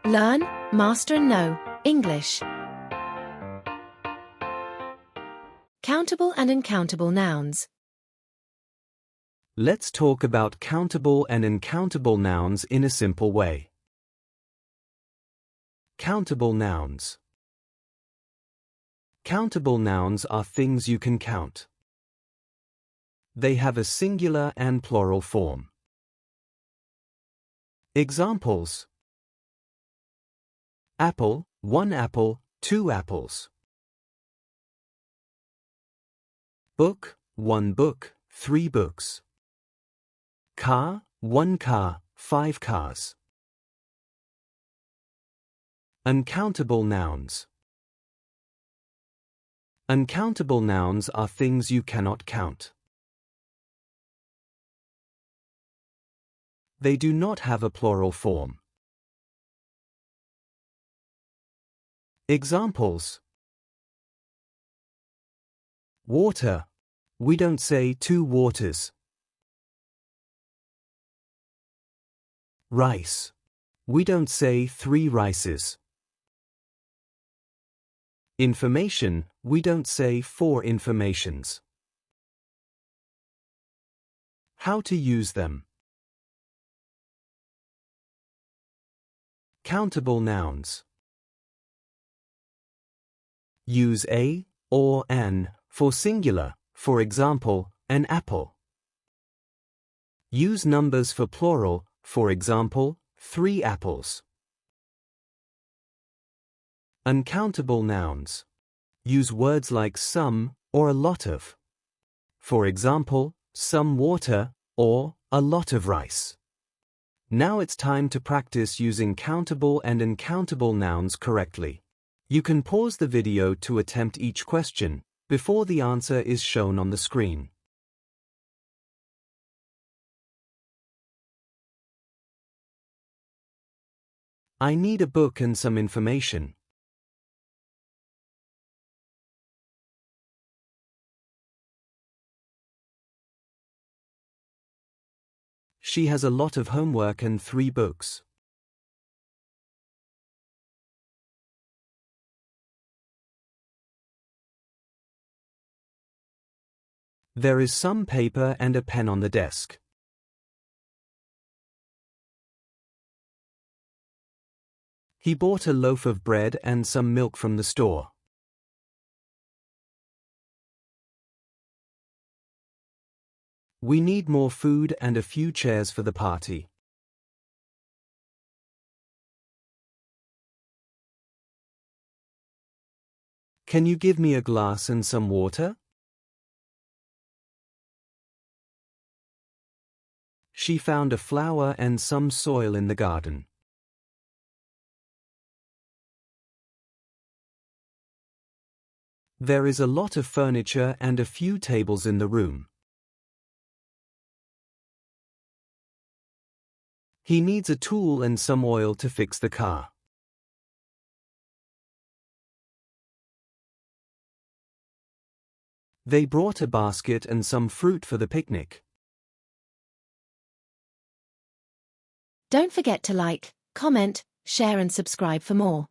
Learn, master and know English. Countable and uncountable nouns. Let's talk about countable and uncountable nouns in a simple way. Countable nouns. Countable nouns are things you can count. They have a singular and plural form. Examples: apple, 1 apple, 2 apples. Book, 1 book, 3 books. Car, 1 car, 5 cars. Uncountable nouns. Uncountable nouns are things you cannot count. They do not have a plural form. Examples: water. We don't say 2 waters. Rice. We don't say 3 rices. Information. We don't say 4 informations. How to use them. Countable nouns. Use a or an for singular, for example, an apple. Use numbers for plural, for example, 3 apples. Uncountable nouns. Use words like some or a lot of. For example, some water or a lot of rice. Now it's time to practice using countable and uncountable nouns correctly. You can pause the video to attempt each question before the answer is shown on the screen. I need a book and some information. She has a lot of homework and 3 books. There is some paper and a pen on the desk. He bought a loaf of bread and some milk from the store. We need more food and a few chairs for the party. Can you give me a glass and some water? She found a flower and some soil in the garden. There is a lot of furniture and a few tables in the room. He needs a tool and some oil to fix the car. They brought a basket and some fruit for the picnic. Don't forget to like, comment, share and subscribe for more.